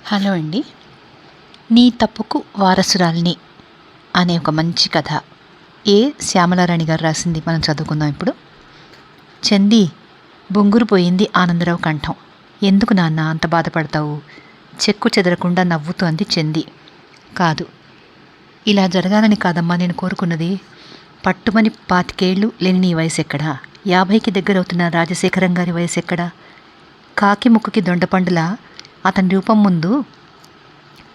Hello అండి. 'నీ తప్పుకు వారసురాలిని' అనే ఒక మంచి కథ శ్యామలారాణి గారు రాసింది. మనం చదువుకుందాం ఇప్పుడు. చందీ, బొంగురు పోయింది ఆనందరావు కంఠం. ఎందుకు నాన్న అంత బాధపడతావు? చెక్కు చెదరకుండా నవ్వుతూ అంది చందీ. కాదు, ఇలా జరగాలని కాదమ్మా నేను కోరుకున్నది. పట్టుమని 25 లేని నీ వయసు ఎక్కడా? 50కి దగ్గరవుతున్న రాజశేఖరం గారి వయసు ఎక్కడా? కాకి ముక్కుకి దొండపండులా అతని రూపం ముందు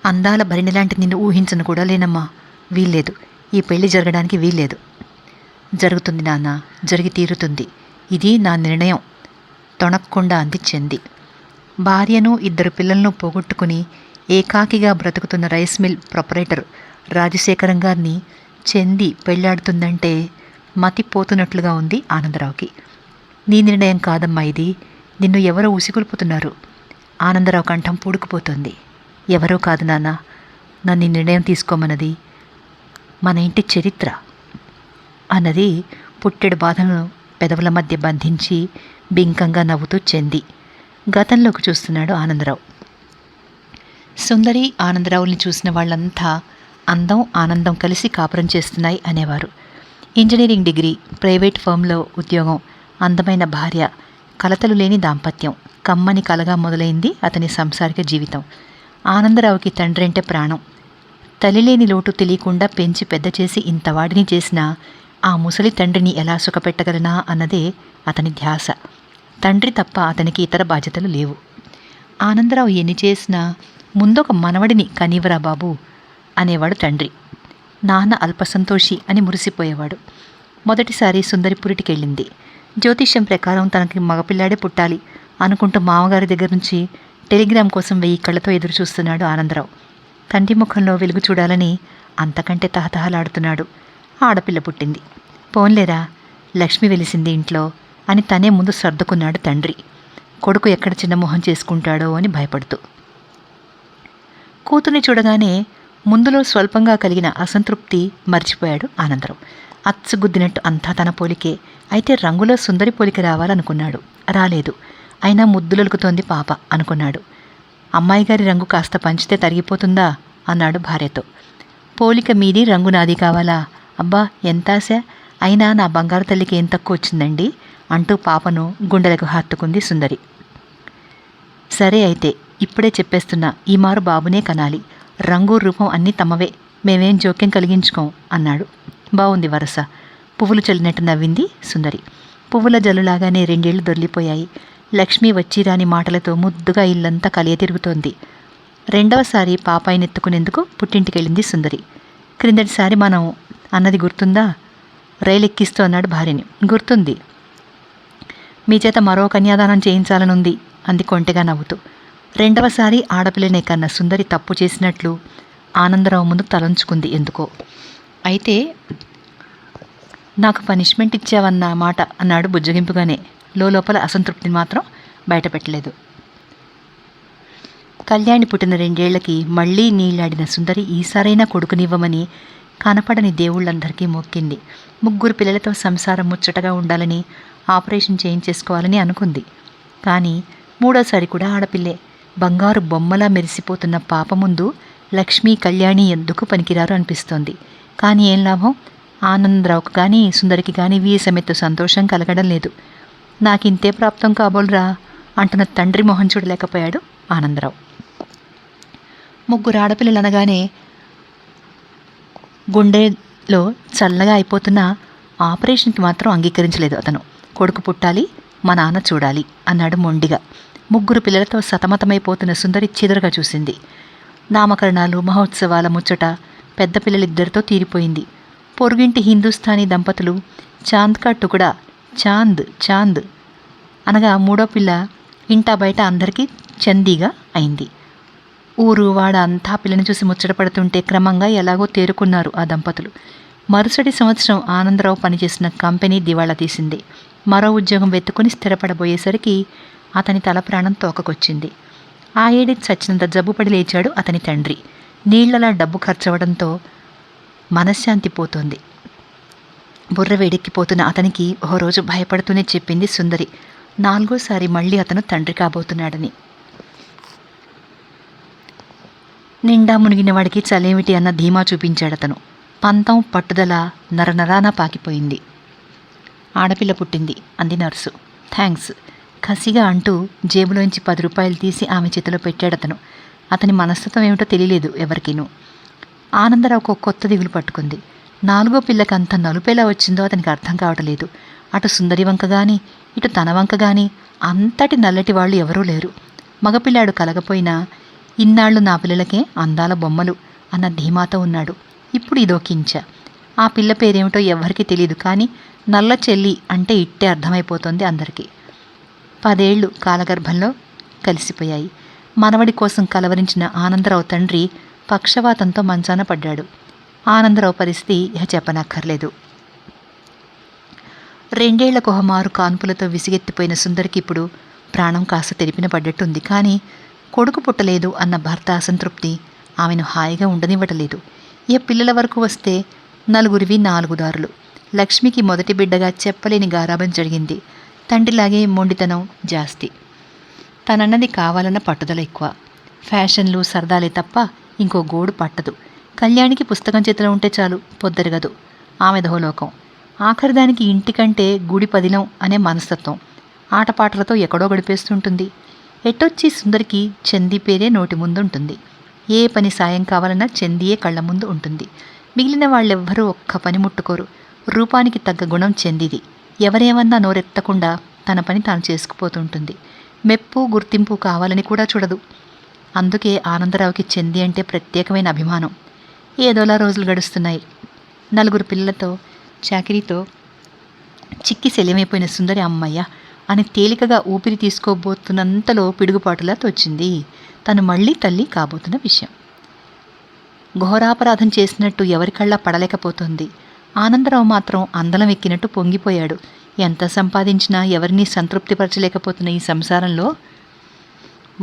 అందాల భరిణిలాంటి నిన్ను ఊహించను కూడా లేనమ్మా. వీల్లేదు, ఈ పెళ్లి జరగడానికి వీల్లేదు. జరుగుతుంది నాన్న, జరిగి తీరుతుంది. ఇది నా నిర్ణయం తొణక్కుండా అంది చంది. భార్యను 2 పిల్లలను పోగొట్టుకుని ఏకాకిగా బ్రతుకుతున్న రైస్ మిల్ ప్రొపరేటర్ రాజశేఖరం గారిని చంది పెళ్ళాడుతుందంటే మతిపోతున్నట్లుగా ఉంది ఆనందరావుకి. నీ నిర్ణయం కాదమ్మా ఇది. నిన్ను ఎవరో ఉసిగొల్పుతున్నారు. ఆనందరావు కంఠం పూడుకుపోతుంది. ఎవరో కాదు నాన్న, నన్ను నిర్ణయం తీసుకోమన్నది మన ఇంటి చరిత్ర అన్నది పుట్టెడు బాధను పెదవుల మధ్య బంధించి బింకంగా నవ్వుతూ చెంది గతంలోకి చూస్తున్నాడు ఆనందరావు. సుందరి ఆనందరావుల్ని చూసిన వాళ్ళంతా అందం ఆనందం కలిసి కాపురం చేస్తున్నాయి అనేవారు. ఇంజనీరింగ్ డిగ్రీ, ప్రైవేట్ ఫర్మ్లో ఉద్యోగం, అందమైన భార్య, కలతలు లేని దాంపత్యం, కమ్మని కలగా మొదలైంది అతని సంసారిక జీవితం. ఆనందరావుకి తండ్రి అంటే ప్రాణం. తల్లిలేని లోటు తెలియకుండా పెంచి పెద్ద చేసి ఇంతవాడిని చేసిన ఆ ముసలి తండ్రిని ఎలా సుఖపెట్టగలనా అన్నదే అతని ధ్యాస. తండ్రి తప్ప అతనికి ఇతర బాధ్యతలు లేవు. ఆనందరావు ఎన్ని చేసినా ముందొక మనవడిని కనీవరా బాబు అనేవాడు తండ్రి. నాన్న అల్పసంతోషి అని మురిసిపోయేవాడు. మొదటిసారి సుందరి పురిటికెళ్ళింది. జ్యోతిష్యం ప్రకారం తనకి మగపిల్లాడే పుట్టాలి అనుకుంటూ మామగారి దగ్గర నుంచి టెలిగ్రామ్ కోసం 1000 కళ్ళతో ఎదురు చూస్తున్నాడు ఆనందరావు. తండ్రి ముఖంలో వెలుగు చూడాలని అంతకంటే తహతహలాడుతున్నాడు. ఆడపిల్ల పుట్టింది. పోన్లేరా, లక్ష్మి వెలిసింది ఇంట్లో అని తనే ముందు సర్దుకున్నాడు తండ్రి. కొడుకు ఎక్కడ చిన్న మొహం చేసుకుంటాడో అని భయపడుతూ. కూతుర్ని చూడగానే ముందులో స్వల్పంగా కలిగిన అసంతృప్తి మర్చిపోయాడు ఆనందరావు. అచ్చుగుద్దినట్టు అంతా తన పోలికే. అయితే రంగులో సుందరి పోలిక రావాలనుకున్నాడు. రాలేదు. అయినా ముద్దులొలుకుతోంది పాప అనుకున్నాడు. అమ్మాయి గారి రంగు కాస్త పంచితే తరిగిపోతుందా అన్నాడు భార్యతో. పోలిక మీది, రంగు నాది కావాలా? అబ్బా ఎంత ఆశ! అయినా నా బంగారు తల్లికి ఏం తక్కువ వచ్చిందండి అంటూ పాపను గుండెలకు హత్తుకుంది సుందరి. సరే అయితే ఇప్పుడే చెప్పేస్తున్నా, ఈ మారు బాబునే కనాలి. రంగు రూపం అన్నీ తమవే, మేమేం జోక్యం కలిగించుకోం అన్నాడు. బాగుంది వరస. పువ్వులు చల్లినట్టు నవ్వింది సుందరి. పువ్వుల జల్లులాగానే 2 ఏళ్లు దొర్లిపోయాయి. లక్ష్మి వచ్చిరాని మాటలతో ముద్దుగా ఇల్లంతా కలియ తిరుగుతోంది. 2వసారి పాపాయినెత్తుకునేందుకు పుట్టింటికెళ్ళింది సుందరి. క్రిందటిసారి మనం అన్నది గుర్తుందా? రైలెక్కిస్తూ అన్నాడు భార్యని. గుర్తుంది. మీ చేత మరో కన్యాదానం చేయించాలనుంది అంది కొంటెగా నవ్వుతూ. 2వసారి ఆడపిల్లనే కన్న సుందరి తప్పు చేసినట్లు ఆనందరావు ముందు తలంచుకుంది ఎందుకో. అయితే నాకు పనిష్మెంట్ ఇచ్చావన్న మాట అన్నాడు బుజ్జగింపుగానే. లోపల అసంతృప్తిని మాత్రం బయటపెట్టలేదు. కళ్యాణి పుట్టిన 2 ఏళ్లకి మళ్లీ నీళ్లాడిన సుందరి ఈసారైనా కొడుకునివ్వమని కనపడని దేవుళ్ళందరికీ మొక్కింది. 3 పిల్లలతో సంసారం ముచ్చటగా ఉండాలని, ఆపరేషన్ చేయించేసుకోవాలని అనుకుంది. కానీ 3వసారి కూడా ఆడపిల్లే. బంగారు బొమ్మలా మెరిసిపోతున్న పాప ముందు లక్ష్మీ, కళ్యాణి ఎందుకు పనికిరారు అనిపిస్తోంది. కానీ ఏం లాభం? ఆనందరావుకు కానీ సుందరికి కానీ వీసమెత్తు సంతోషం కలగడం లేదు. నాకింతే ప్రాప్తం కాబోలురా అంటున్న తండ్రి మొహం చూడలేకపోయాడు ఆనందరావు. 3 ఆడపిల్లలు అనగానే గుండెలో చల్లగా అయిపోతున్న ఆపరేషన్కి మాత్రం అంగీకరించలేదు అతను. కొడుకు పుట్టాలి, మా నాన్న చూడాలి అన్నాడు మొండిగా. 3 పిల్లలతో సతమతమైపోతున్న సుందరి చిదరగా చూసింది. నామకరణాలు, మహోత్సవాల ముచ్చట పెద్ద పిల్లలిద్దరితో తీరిపోయింది. పొరుగింటి హిందూస్థానీ దంపతులు చాంద్ కా టుకుడా, చాంద్ చాంద్ అనగా 3వ పిల్ల ఇంటా బయట అందరికీ చందీగా అయింది. ఊరు వాడ అంతా పిల్లని చూసి ముచ్చటపడుతుంటే క్రమంగా ఎలాగో తేరుకున్నారు ఆ దంపతులు. మరుసటి సంవత్సరం ఆనందరావు పనిచేసిన కంపెనీ దివాళా తీసింది. మరో ఉద్యోగం వెతుకుని స్థిరపడబోయేసరికి అతని తల ప్రాణం తోకకొచ్చింది. ఆ ఏడి చచ్చినంత జబ్బుపడి లేచాడు అతని తండ్రి. నీళ్లలా డబ్బు ఖర్చవడంతో మనశ్శాంతి పోతోంది. బుర్ర వేడెక్కిపోతున్న అతనికి ఓ రోజు భయపడుతూనే చెప్పింది సుందరి 4వసారి మళ్ళీ అతను తండ్రి కాబోతున్నాడని. నిండా మునిగిన వాడికి చలేమిటి అన్న ధీమా చూపించాడతను. పంతం పట్టుదల నరనరాన పాకిపోయింది. ఆడపిల్ల పుట్టింది అంది నర్సు. థ్యాంక్స్ కసిగా అంటూ జేబులోంచి 10 రూపాయలు తీసి ఆమె చేతిలో పెట్టాడతను. అతని మనస్తత్వం ఏమిటో తెలియలేదు ఎవరికీను. ఆనందరావుకు కొత్త దిగులు పట్టుకుంది. 4వ పిల్లకి అంత నలుపేలా వచ్చిందో అతనికి అర్థం కావటలేదు. అటు సుందరి వంక గాని ఇటు తన వంక గాని అంతటి నల్లటి వాళ్ళు ఎవరూ లేరు. మగపిల్లాడు కలగపోయినా ఇన్నాళ్ళు నా పిల్లలకే అందాల బొమ్మలు అన్న ధీమాతో ఉన్నాడు. ఇప్పుడు ఇదో కించ. ఆ పిల్ల పేరేమిటో ఎవ్వరికీ తెలియదు, కానీ నల్ల చెల్లి అంటే ఇట్టే అర్థమైపోతుంది అందరికీ. 10 ఏళ్ళు కాలగర్భంలో కలిసిపోయాయి. మనవడి కోసం కలవరించిన ఆనందరావు తండ్రి పక్షవాతంతో మంచాన పడ్డాడు. ఆనందరావు పరిస్థితి ఇహ చెప్పనక్కర్లేదు. 2 ఏళ్లకు మారు కాన్పులతో విసిగెత్తిపోయిన సుందరికి ఇప్పుడు ప్రాణం కాస్త తెరిపిన పడ్డట్టుంది. కానీ కొడుకు పుట్టలేదు అన్న భర్త అసంతృప్తి ఆమెను హాయిగా ఉండనివ్వటలేదు. ఏ పిల్లల వరకు వస్తే నలుగురివి 4 దారులు. లక్ష్మికి మొదటి బిడ్డగా చెప్పలేని గారాబం జరిగింది. తండ్రిలాగే మొండితనం జాస్తి. తనన్నది కావాలన్న పట్టుదల ఎక్కువ. ఫ్యాషన్లు సరదాలే తప్ప ఇంకో గోడు పట్టదు. కళ్యాణికి పుస్తకం చేతిలో ఉంటే చాలు, పొద్దరగదు. ఆమెదో లోకం. ఆఖరిదానికి ఇంటికంటే గుడి పదిలం అనే మనస్తత్వం. ఆటపాటలతో ఎక్కడో గడిపేస్తుంటుంది. ఎట్టొచ్చి సుందరికి చందీ పేరే నోటి ముందుంటుంది. ఏ పని సాయం కావాలన్నా చందీయే కళ్ళ ముందు ఉంటుంది. మిగిలిన వాళ్ళెవ్వరూ ఒక్క పని ముట్టుకోరు. రూపానికి తగ్గ గుణం చందీది. ఎవరేమన్నా నోరెత్తకుండా తన పని తాను చేసుకుపోతుంటుంది. మెప్పు గుర్తింపు కావాలని కూడా చూడదు. అందుకే ఆనందరావుకి చందీ అంటే ప్రత్యేకమైన అభిమానం. ఏదోలా రోజులు గడుస్తున్నాయి. 4 పిల్లలతో చాకిరీతో చిక్కి శల్యమైపోయిన సుందరి అమ్మయ్య అని తేలికగా ఊపిరి తీసుకోబోతున్నంతలో పిడుగుపాటులా తోచింది తను మళ్ళీ తల్లి కాబోతున్న విషయం. ఘోరాపరాధం చేసినట్టు ఎవరికళ్ళా పడలేకపోతుంది. ఆనందరావు మాత్రం అందలం ఎక్కినట్టు పొంగిపోయాడు. ఎంత సంపాదించినా ఎవరినీ సంతృప్తిపరచలేకపోతున్న ఈ సంసారంలో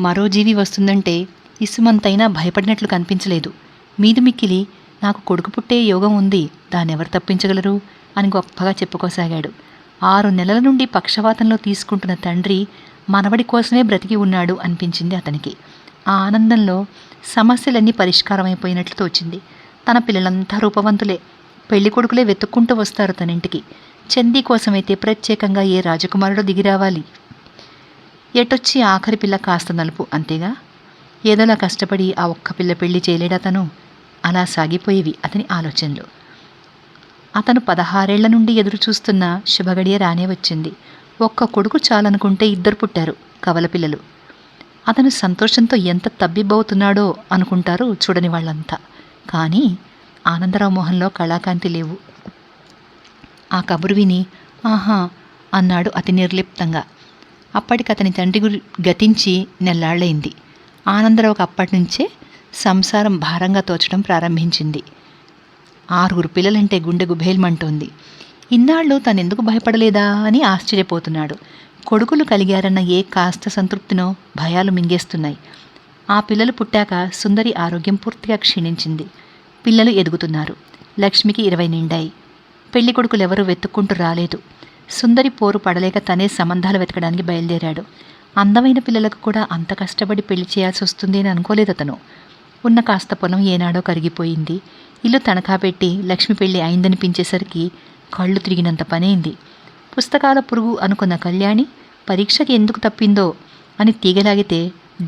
మరో జీవి వస్తుందంటే ఇసుమంతైనా భయపడినట్లు కనిపించలేదు. మీదు మిక్కిలి నాకు కొడుకు పుట్టే యోగం ఉంది, దాన్నెవరు తప్పించగలరు అని గొప్పగా చెప్పుకోసాగాడు. 6 నెలల నుండి పక్షవాతంలో తీసుకుంటున్న తండ్రి మనవడి కోసమే బ్రతికి ఉన్నాడు అనిపించింది అతనికి. ఆ ఆనందంలో సమస్యలన్నీ పరిష్కారమైపోయినట్లు తోచింది. తన పిల్లలంతా రూపవంతులే. పెళ్లి కొడుకులే వెతుక్కుంటూ వస్తారు తనింటికి. చందీ కోసమైతే ప్రత్యేకంగా ఏ రాజకుమారుడో దిగిరావాలి. ఎటొచ్చి ఆఖరి పిల్ల కాస్త నలుపు, అంతేగా. ఏదోలా కష్టపడి ఆ ఒక్క పిల్ల పెళ్లి చేయలేడా తను? అలా సాగిపోయేవి అతని ఆలోచనలు. అతను 16 ఏళ్ల నుండి ఎదురు చూస్తున్న శుభగడియ రానే వచ్చింది. ఒక్క కొడుకు చాలనుకుంటే 2 పుట్టారు, కవల పిల్లలు. అతను సంతోషంతో ఎంత తబ్బిబ్బవుతున్నాడో అనుకుంటారు చూడని వాళ్ళంతా. కానీ ఆనందరావు మొహంలో కళాకాంతి లేవు. ఆ కబురు విని ఆహా అన్నాడు అతి నిర్లిప్తంగా. అప్పటికతని తండ్రి గతించి నెల్లాళ్ళయింది. ఆనందరావుకు అప్పటినుంచే సంసారం భారంగా తోచడం ప్రారంభించింది. 6 పిల్లలంటే గుండె గుబేల్మంటోంది. ఇన్నాళ్ళు తనెందుకు భయపడలేదా అని ఆశ్చర్యపోతున్నాడు. కొడుకులు కలిగారన్న ఏ కాస్త సంతృప్తినో భయాలు మింగేస్తున్నాయి. ఆ పిల్లలు పుట్టాక సుందరి ఆరోగ్యం పూర్తిగా క్షీణించింది. పిల్లలు ఎదుగుతున్నారు. లక్ష్మికి 20 నిండాయి. పెళ్లి కొడుకులెవరూ వెతుక్కుంటూ రాలేదు. సుందరి పోరు పడలేక తనే సంబంధాలు వెతకడానికి బయలుదేరాడు. అందమైన పిల్లలకు కూడా అంత కష్టపడి పెళ్లి చేయాల్సి వస్తుంది అని అనుకోలేదు అతను. ఉన్న కాస్త పొలం ఏనాడో కరిగిపోయింది. ఇల్లు తనఖా పెట్టి లక్ష్మి పెళ్లి అయిందనిపించేసరికి కళ్ళు తిరిగినంత పనైంది. పుస్తకాల పురుగు అనుకున్న కళ్యాణి పరీక్షకి ఎందుకు తప్పిందో అని తీగలాగితే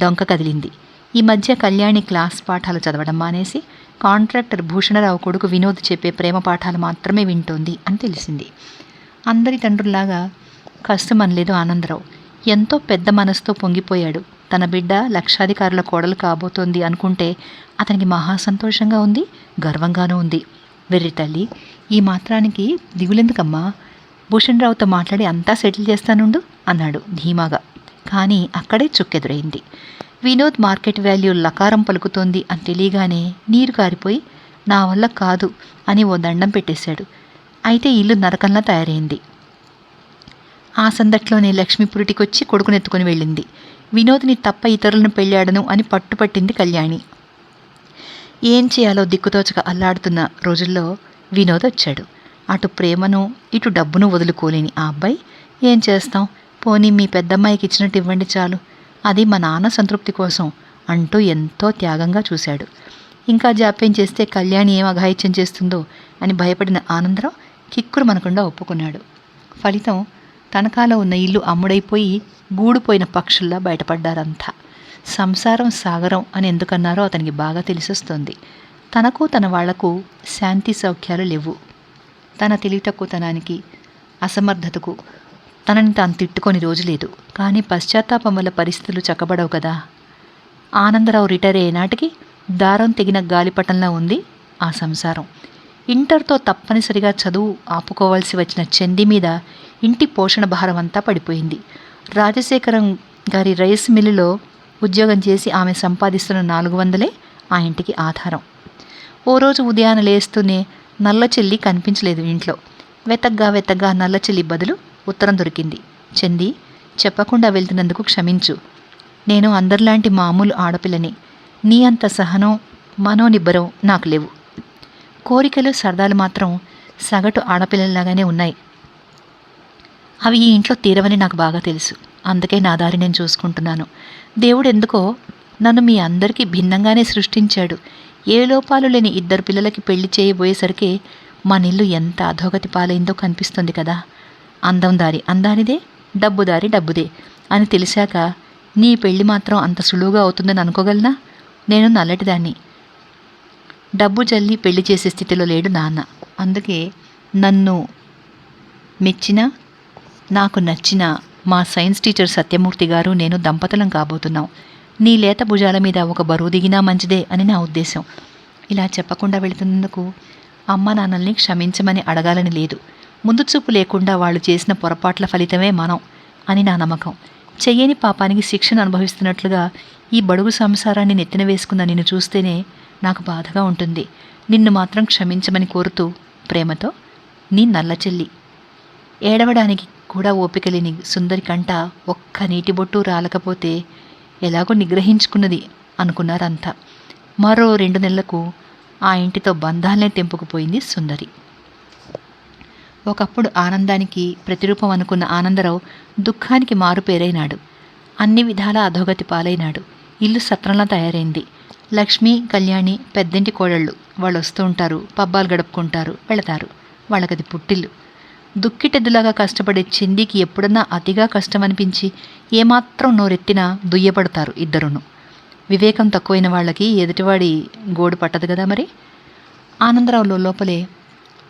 డొంక కదిలింది. ఈ మధ్య కళ్యాణి క్లాస్ పాఠాలు చదవడం మానేసి కాంట్రాక్టర్ భూషణరావు కొడుకు వినోద్ చెప్పే ప్రేమ పాఠాలు మాత్రమే వింటోంది అని తెలిసింది. అందరి తండ్రుల్లాగా కష్టమనలేదు ఆనందరావు. ఎంతో పెద్ద మనసుతో పొంగిపోయాడు. తన బిడ్డ లక్షాధికారుల కోడలు కాబోతోంది అనుకుంటే అతనికి మహా సంతోషంగా ఉంది, గర్వంగానూ ఉంది. వెర్రి తల్లి, ఈ మాత్రానికి దిగులెందుకమ్మా? భూషణరావుతో మాట్లాడి అంతా సెటిల్ చేస్తానుండు అన్నాడు ధీమాగా. కానీ అక్కడే చుక్కెదురైంది. వినోద్ మార్కెట్ వాల్యూ లకారం పలుకుతోంది అని తెలియగానే నీరు కారిపోయి నా వల్ల కాదు అని ఓ దండం పెట్టేశాడు. అయితే ఇల్లు నరకంలా తయారైంది. ఆ సందట్లోనే లక్ష్మి పురిటికొచ్చి కొడుకునెత్తుకుని వెళ్ళింది. వినోద్ని తప్ప ఇతరులను పెళ్ళాడను అని పట్టుపట్టింది కళ్యాణి. ఏం చేయాలో దిక్కుతోచక అల్లాడుతున్న రోజుల్లో వినోద్ వచ్చాడు. అటు ప్రేమను ఇటు డబ్బును వదులుకోలేని ఆ అబ్బాయి ఏం చేస్తాం, పోనీ మీ పెద్దమ్మాయికి ఇచ్చినట్టు ఇవ్వండి చాలు, అది మా నాన్న సంతృప్తి కోసం అంటూ ఎంతో త్యాగంగా చూశాడు. ఇంకా జాప్యం చేస్తే కళ్యాణి ఏం అఘాయిత్యం చేస్తుందో అని భయపడిన ఆనందరావు కిక్కురు మనకుండా ఒప్పుకున్నాడు. ఫలితం తనఖాలో ఉన్న ఇల్లు అమ్ముడైపోయి గూడుపోయిన పక్షుల్లా బయటపడ్డారంతా. సంసారం సాగరం అని ఎందుకన్నారో అతనికి బాగా తెలిసొస్తుంది. తనకు తన వాళ్లకు శాంతి సౌఖ్యాలు లేవు. తన తెలివితక్కువతనానికి, అసమర్థతకు తనని తాను తిట్టుకొని రోజు లేదు. కానీ పశ్చాత్తాపం వల్ల పరిస్థితులు చక్కబడవు కదా. ఆనందరావు రిటైర్ అయ్యే నాటికి దారం తెగిన గాలిపటంలా ఉంది ఆ సంసారం. ఇంటర్తో తప్పనిసరిగా చదువు ఆపుకోవాల్సి వచ్చిన చంది మీద ఇంటి పోషణ భారం అంతా పడిపోయింది. రాజశేఖరం గారి రైస్ మిల్లులో ఉద్యోగం చేసి ఆమె సంపాదిస్తున్న 400 ఆ ఇంటికి ఆధారం. ఓ రోజు ఉదయాన లేస్తూనే నల్ల చెల్లి కనిపించలేదు ఇంట్లో. వెతగ్గా నల్ల చెల్లి బదులు ఉత్తరం దొరికింది. చంది, చెప్పకుండా వెళ్తున్నందుకు క్షమించు. నేను అందరిలాంటి మామూలు ఆడపిల్లని. నీ అంత సహనం, మనోనిబ్బరం నాకు లేవు. కోరికలు సరదాలు మాత్రం సగటు ఆడపిల్లలాగానే ఉన్నాయి. అవి ఈ ఇంట్లో తీరవని నాకు బాగా తెలుసు. అందుకే నా దారి నేను చూసుకుంటున్నాను. దేవుడు ఎందుకో నన్ను మీ అందరికీ భిన్నంగానే సృష్టించాడు. ఏ లోపాలు లేని 2 పిల్లలకి పెళ్లి చేయబోయేసరికి మన ఇల్లు ఎంత అధోగతి పాలైందో కనిపిస్తుంది కదా. అందం దారి అందానిదే, డబ్బు దారి డబ్బుదే అని తెలిసాక నీ పెళ్లి మాత్రం అంత సులువుగా అవుతుందని అనుకోగలనా? నేను నల్లటిదాన్ని. డబ్బు జల్లి పెళ్లి చేసే స్థితిలో లేడు నాన్న. అందుకే నన్ను మెచ్చిన, నాకు నచ్చిన మా సైన్స్ టీచర్ సత్యమూర్తి గారు నేను దంపతులం కాబోతున్నాం. నీ లేత భుజాల మీద ఒక బరువు దిగినా మంచిదే అని నా ఉద్దేశం. ఇలా చెప్పకుండా వెళుతున్నందుకు అమ్మ నాన్నల్ని క్షమించమని అడగాలని లేదు. ముందు చూపు లేకుండా వాళ్ళు చేసిన పొరపాట్ల ఫలితమే మనం అని నా నమ్మకం. చెయ్యని పాపానికి శిక్షను అనుభవిస్తున్నట్లుగా ఈ బడుగు సంసారాన్ని నెత్తిన వేసుకున్న నిన్ను చూస్తేనే నాకు బాధగా ఉంటుంది. నిన్ను మాత్రం క్షమించమని కోరుతూ ప్రేమతో నీ నల్ల చెల్లి. ఏడవడానికి కూడా ఓపిక లేని సుందరి కంట ఒక్క నీటి బొట్టు రాలకపోతే ఎలాగో నిగ్రహించుకున్నది అనుకున్నారంతా. మరో 2 నెలలకు ఆ ఇంటితో బంధాలనే తెంపుకుపోయింది సుందరి. ఒకప్పుడు ఆనందానికి ప్రతిరూపం అనుకున్న ఆనందరావు దుఃఖానికి మారుపేరైనాడు. అన్ని విధాలా అధోగతి పాలైనాడు. ఇల్లు సత్రంలా తయారైంది. లక్ష్మి, కళ్యాణి పెద్దింటి కోడళ్ళు. వాళ్ళు వస్తూ ఉంటారు, పబ్బాలు గడుపుకుంటారు, వెళతారు. వాళ్ళకది పుట్టిల్లు. దుక్కిటెద్దులాగా కష్టపడే చందీకి ఎప్పుడన్నా అతిగా కష్టం అనిపించి ఏమాత్రం నోరెత్తినా దుయ్యపడతారు ఇద్దరును. వివేకం తక్కువైన వాళ్ళకి ఎదుటివాడి గోడు పట్టదు కదా మరి. ఆనందరావు లోపలే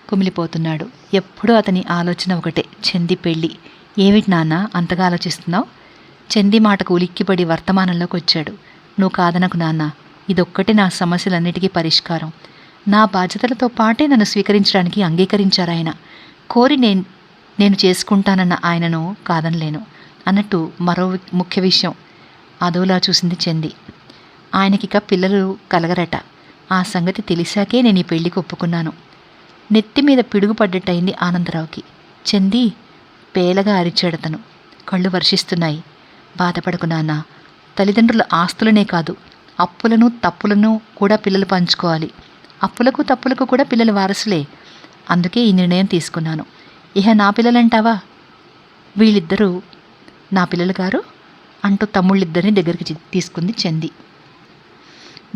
కుమిలిపోతున్నాడు. ఎప్పుడూ అతని ఆలోచన ఒకటే, చంది పెళ్ళి. ఏమిటి నాన్న అంతగా ఆలోచిస్తున్నావు? చంది మాటకు ఉలిక్కిపడి వర్తమానంలోకి వచ్చాడు. నువ్వు కాదనకు నాన్న, ఇదొక్కటే నా సమస్యలన్నిటికీ పరిష్కారం. నా బాధ్యతలతో పాటే నన్ను స్వీకరించడానికి అంగీకరించారాయన. కోరి నేను చేసుకుంటానన్న ఆయనను కాదనలేను అన్నట్టు మరో ముఖ్య విషయం అదోలా చూసింది చంది. ఆయనకిక పిల్లలు కలగరట. ఆ సంగతి తెలిసాకే నేను ఈ పెళ్లికి ఒప్పుకున్నాను. నెత్తి మీద పిడుగుపడ్డట్టయింది ఆనందరావుకి. చంది పేలగా అరిచాడతను. కళ్ళు వర్షిస్తున్నాయి. బాధపడకు నాన్న. తల్లిదండ్రుల ఆస్తులనే కాదు, అప్పులను తప్పులను కూడా పిల్లలు పంచుకోవాలి. అప్పులకు తప్పులకు కూడా పిల్లలు వారసులే. అందుకే ఈ నిర్ణయం తీసుకున్నాను. ఇహ నా పిల్లలంటావా? వీళ్ళిద్దరూ నా పిల్లలు గారు అంటూ తమ్ముళ్ళిద్దరిని దగ్గరికి తీసుకుంది చంది.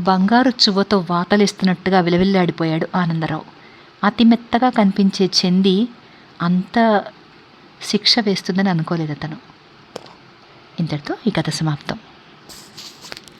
బంగారు చువ్వతో వాతలేస్తున్నట్టుగా విలవిల్లాడిపోయాడు ఆనందరావు. అతి మెత్తగా కనిపించే చంది అంత శిక్ష వేస్తుందని అనుకోలేదు అతను. ఇంతటితో ఈ కథ సమాప్తం.